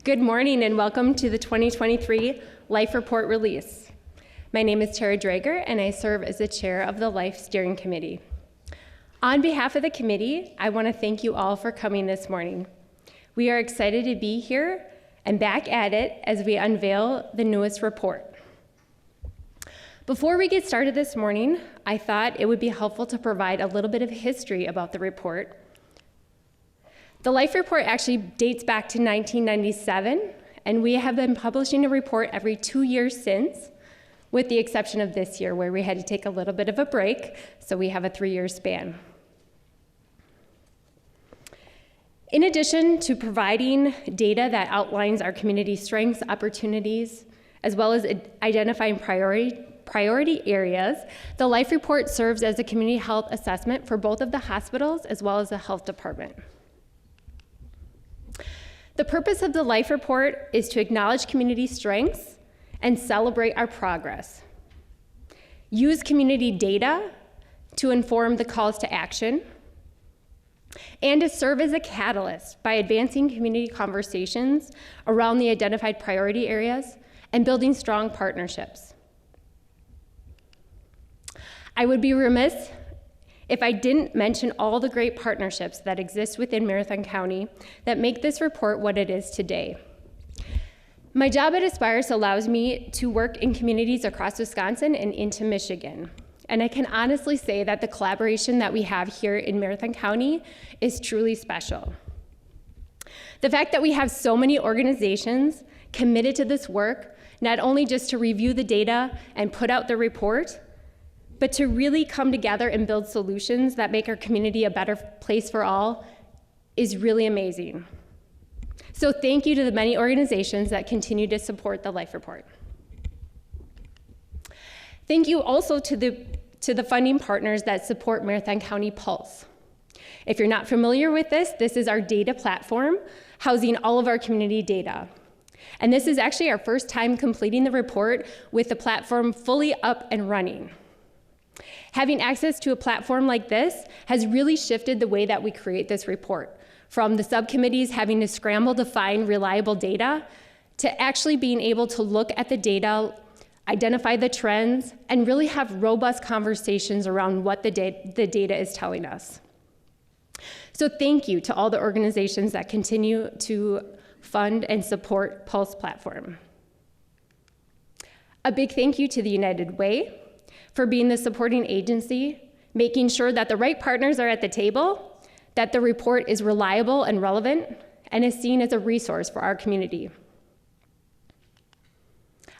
Good morning and welcome to the 2023 Life Report release. My name is Draeger and I serve as the chair of the Life Steering Committee. On behalf of the committee, I want to thank you all for coming this morning. We are excited to be here and back at it as we unveil the newest report. Before we get started this morning, I thought it would be helpful to provide a little bit of history about the report. The Life Report actually dates back to 1997, and we have been publishing a report every 2 years since, with the exception of this year where we had to take a little bit of a break, so we have a 3-year span. In addition to providing data that outlines our community strengths, opportunities, as well as identifying priority areas, the Life Report serves as a community health assessment for both of the hospitals as well as the health department. The purpose of the Life Report is to acknowledge community strengths and celebrate our progress. Use community data to inform the calls to action, and to serve as a catalyst by advancing community conversations around the identified priority areas and building strong partnerships. I would be remiss if I didn't mention all the great partnerships that exist within Marathon County that make this report what it is today. My job at Aspirus allows me to work in communities across Wisconsin and into Michigan. And I can honestly say that the collaboration that we have here in Marathon County is truly special. The fact that we have so many organizations committed to this work, not only just to review the data and put out the report, but to really come together and build solutions that make our community a better place for all is really amazing. So thank you to the many organizations that continue to support the Life Report. Thank you also to the funding partners that support Marathon County Pulse. If you're not familiar with this is our data platform housing all of our community data. And this is actually our first time completing the report with the platform fully up and running. Having access to a platform like this has really shifted the way that we create this report, from the subcommittees having to scramble to find reliable data, to actually being able to look at the data, identify the trends, and really have robust conversations around what the data is telling us. So thank you to all the organizations that continue to fund and support Pulse Platform. A big thank you to the United Way for being the supporting agency, making sure that the right partners are at the table, that the report is reliable and relevant, and is seen as a resource for our community.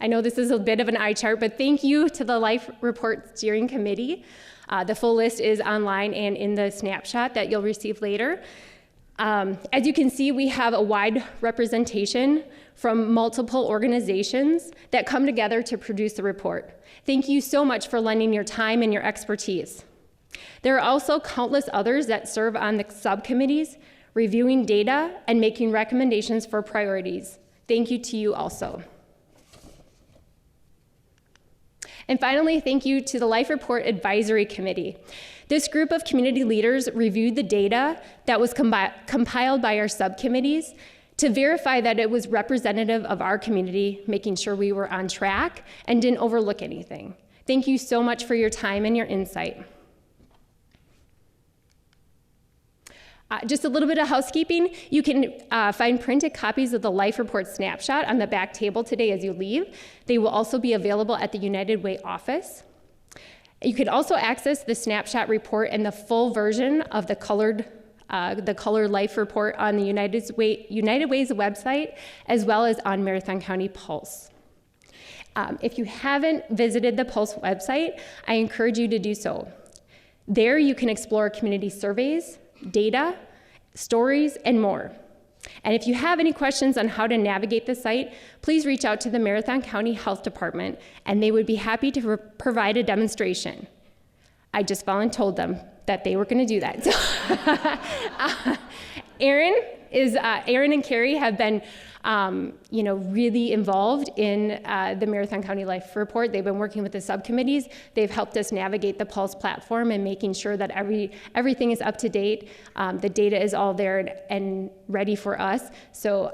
I know this is a bit of an eye chart, but thank you to the Life Report Steering Committee. The full list is online and in the snapshot that you'll receive later. As you can see, we have a wide representation from multiple organizations that come together to produce the report. Thank you so much for lending your time and your expertise. There are also countless others that serve on the subcommittees, reviewing data and making recommendations for priorities. Thank you to you also. And finally, thank you to the Life Report Advisory Committee. This group of community leaders reviewed the data that was compiled by our subcommittees to verify that it was representative of our community, making sure we were on track and didn't overlook anything. Thank you so much for your time and your insight. Just a little bit of housekeeping. You can find printed copies of the Life Report snapshot on the back table today as you leave. They will also be available at the United Way office. You can also access the snapshot report and the full version of the colored Life Report on the United Way's website, as well as on Marathon County Pulse. If you haven't visited the Pulse website, I encourage you to do so. There you can explore community surveys, data, stories, and more. And if you have any questions on how to navigate the site, please reach out to the Marathon County Health Department, and they would be happy to provide a demonstration. I just volunteered them. that they were going to do that. So, Aaron and Carrie have been, really involved in the Marathon County Life Report. They've been working with the subcommittees. They've helped us navigate the Pulse platform and making sure that everything is up to date. The data is all there and ready for us. So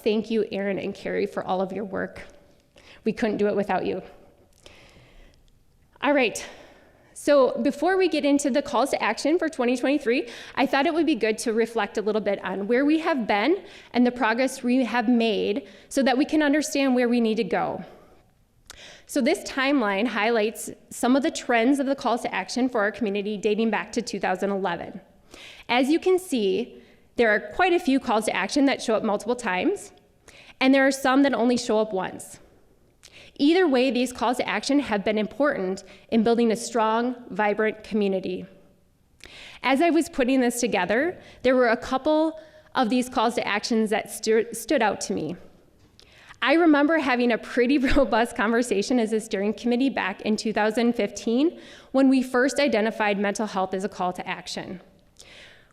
thank you, Aaron and Carrie, for all of your work. We couldn't do it without you. All right. So before we get into the calls to action for 2023, I thought it would be good to reflect a little bit on where we have been and the progress we have made so that we can understand where we need to go. So this timeline highlights some of the trends of the calls to action for our community dating back to 2011. As you can see, there are quite a few calls to action that show up multiple times, and there are some that only show up once. Either way, these calls to action have been important in building a strong, vibrant community. As I was putting this together, there were a couple of these calls to actions that stood out to me. I remember having a pretty robust conversation as a steering committee back in 2015 when we first identified mental health as a call to action.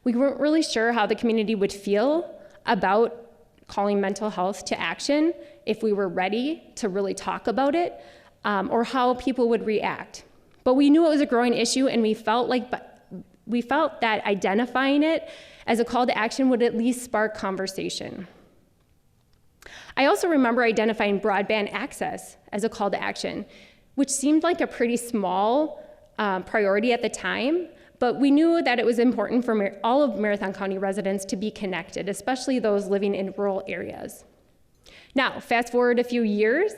We weren't really sure how the community would feel about calling mental health to action, if we were ready to really talk about it, or how people would react. But we knew it was a growing issue, and we felt that identifying it as a call to action would at least spark conversation. I also remember identifying broadband access as a call to action, which seemed like a pretty small priority at the time, but we knew that it was important for all of Marathon County residents to be connected, especially those living in rural areas. Now, fast forward a few years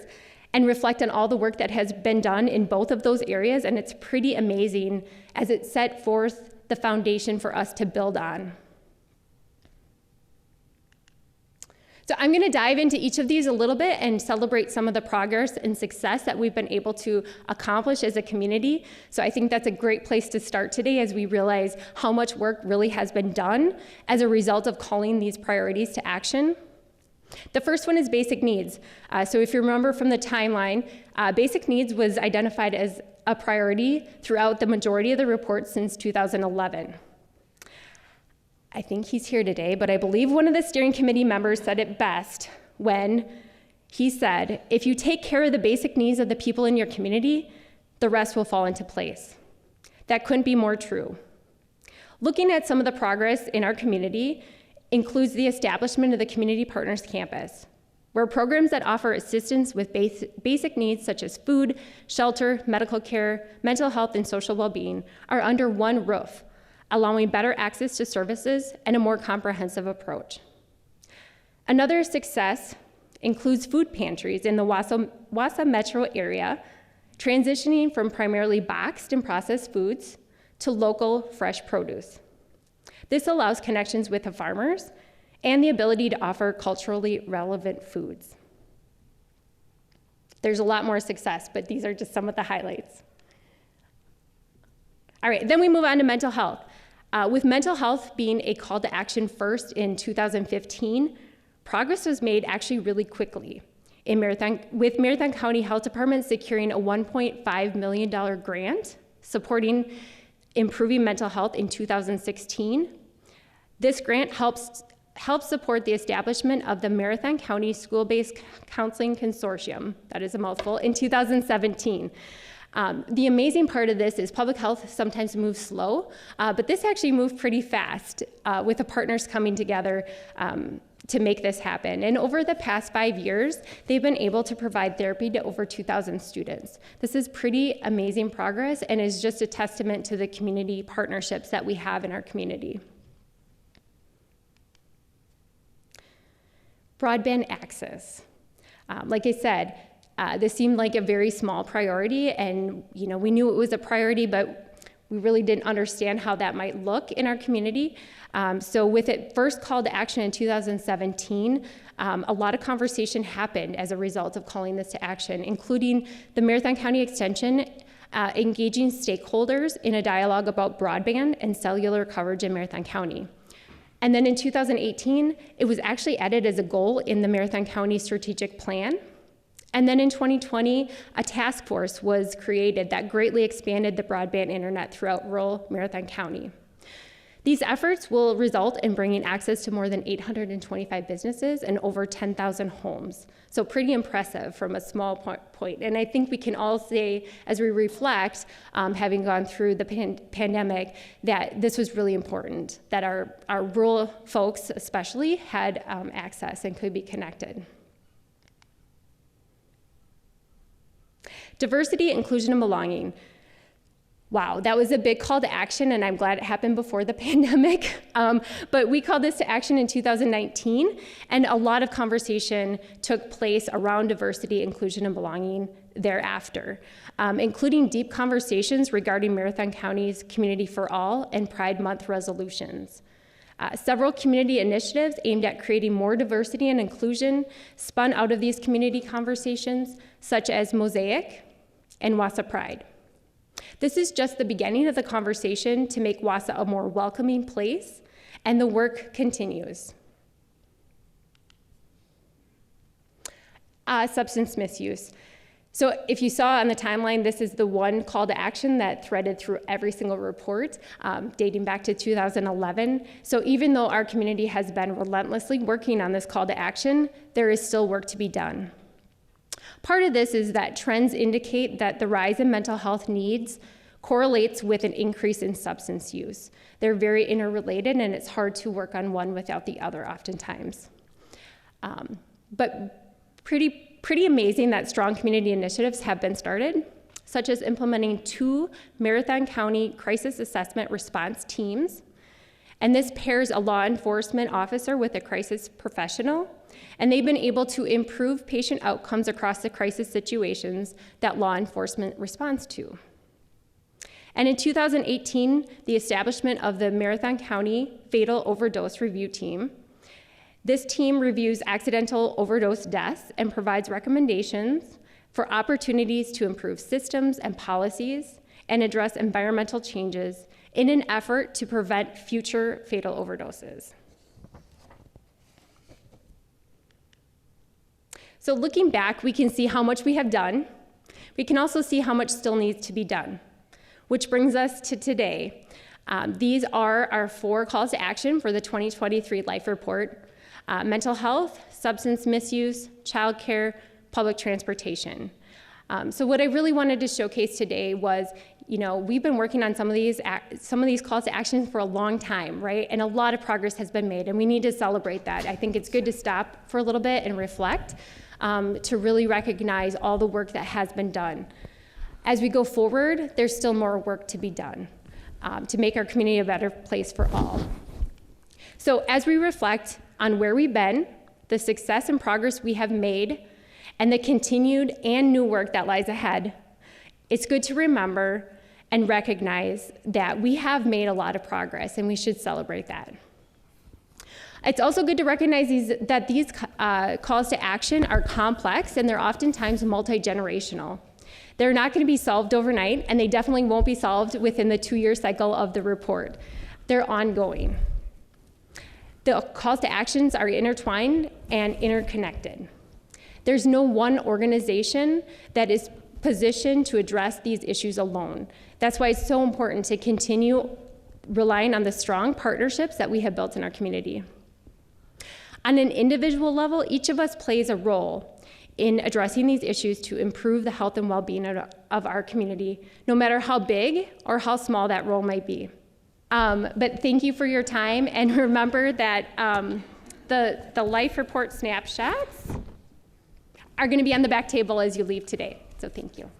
and reflect on all the work that has been done in both of those areas, and it's pretty amazing as it set forth the foundation for us to build on. So I'm going to dive into each of these a little bit and celebrate some of the progress and success that we've been able to accomplish as a community. So I think that's a great place to start today as we realize how much work really has been done as a result of calling these priorities to action. The first one is basic needs. So if you remember from the timeline, basic needs was identified as a priority throughout the majority of the reports since 2011. I think he's here today, but I believe one of the steering committee members said it best when he said, if you take care of the basic needs of the people in your community, the rest will fall into place. That couldn't be more true. Looking at some of the progress in our community includes the establishment of the Community Partners Campus, where programs that offer assistance with basic needs such as food, shelter, medical care, mental health, and social well-being are under one roof, allowing better access to services and a more comprehensive approach. Another success includes food pantries in the Wausau metro area, transitioning from primarily boxed and processed foods to local fresh produce. This allows connections with the farmers and the ability to offer culturally relevant foods. There's a lot more success, but these are just some of the highlights. All right, then we move on to mental health. With mental health being a call to action first in 2015, progress was made actually really quickly, with Marathon County Health Department securing a $1.5 million grant supporting improving mental health in 2016. This grant helps support the establishment of the Marathon County School-Based Counseling Consortium, that is a mouthful, in 2017. The amazing part of this is public health sometimes moves slow, but this actually moved pretty fast with the partners coming together to make this happen. And over the past 5 years, they've been able to provide therapy to over 2,000 students. This is pretty amazing progress and is just a testament to the community partnerships that we have in our community. Broadband access. Like I said, this seemed like a very small priority, and we knew it was a priority, but we really didn't understand how that might look in our community. So with it first called to action in 2017, a lot of conversation happened as a result of calling this to action, including the Marathon County Extension engaging stakeholders in a dialogue about broadband and cellular coverage in Marathon County. And then in 2018, it was actually added as a goal in the Marathon County Strategic Plan. And then in 2020, a task force was created that greatly expanded the broadband internet throughout rural Marathon County. These efforts will result in bringing access to more than 825 businesses and over 10,000 homes. So pretty impressive from a small point. And I think we can all say, as we reflect, having gone through the pandemic, that this was really important, that our rural folks especially had access and could be connected. Diversity, inclusion, and belonging. Wow, that was a big call to action, and I'm glad it happened before the pandemic. But we called this to action in 2019, and a lot of conversation took place around diversity, inclusion, and belonging thereafter, including deep conversations regarding Marathon County's Community for All and Pride Month resolutions. Several community initiatives aimed at creating more diversity and inclusion spun out of these community conversations, such as Mosaic and WASA Pride. This is just the beginning of the conversation to make WASA a more welcoming place, and the work continues. Substance misuse. So if you saw on the timeline, this is the one call to action that threaded through every single report, dating back to 2011. So even though our community has been relentlessly working on this call to action, there is still work to be done. Part of this is that trends indicate that the rise in mental health needs correlates with an increase in substance use. They're very interrelated, and it's hard to work on one without the other oftentimes. But pretty amazing that strong community initiatives have been started, such as implementing 2 Marathon County crisis assessment response teams. And this pairs a law enforcement officer with a crisis professional, and they've been able to improve patient outcomes across the crisis situations that law enforcement responds to. And in 2018, the establishment of the Marathon County Fatal Overdose Review Team. This team reviews accidental overdose deaths and provides recommendations for opportunities to improve systems and policies and address environmental changes in an effort to prevent future fatal overdoses. So looking back, we can see how much we have done. We can also see how much still needs to be done, which brings us to today. These are our 4 calls to action for the 2023 Life Report: mental health, substance misuse, childcare, public transportation. So what I really wanted to showcase today was, we've been working on some of these calls to action for a long time, right? And a lot of progress has been made, and we need to celebrate that. I think it's good to stop for a little bit and reflect, to really recognize all the work that has been done. As we go forward, there's still more work to be done to make our community a better place for all. So as we reflect on where we've been, the success and progress we have made, and the continued and new work that lies ahead, it's good to remember and recognize that we have made a lot of progress, and we should celebrate that. It's also good to recognize that these calls to action are complex, and they're oftentimes multi-generational. They're not going to be solved overnight, and they definitely won't be solved within the 2-year cycle of the report. They're ongoing. The calls to actions are intertwined and interconnected. There's no one organization that is positioned to address these issues alone. That's why it's so important to continue relying on the strong partnerships that we have built in our community. On an individual level, each of us plays a role in addressing these issues to improve the health and well-being of our community, no matter how big or how small that role might be. But thank you for your time, and remember that the Life Report snapshots are going to be on the back table as you leave today. So thank you.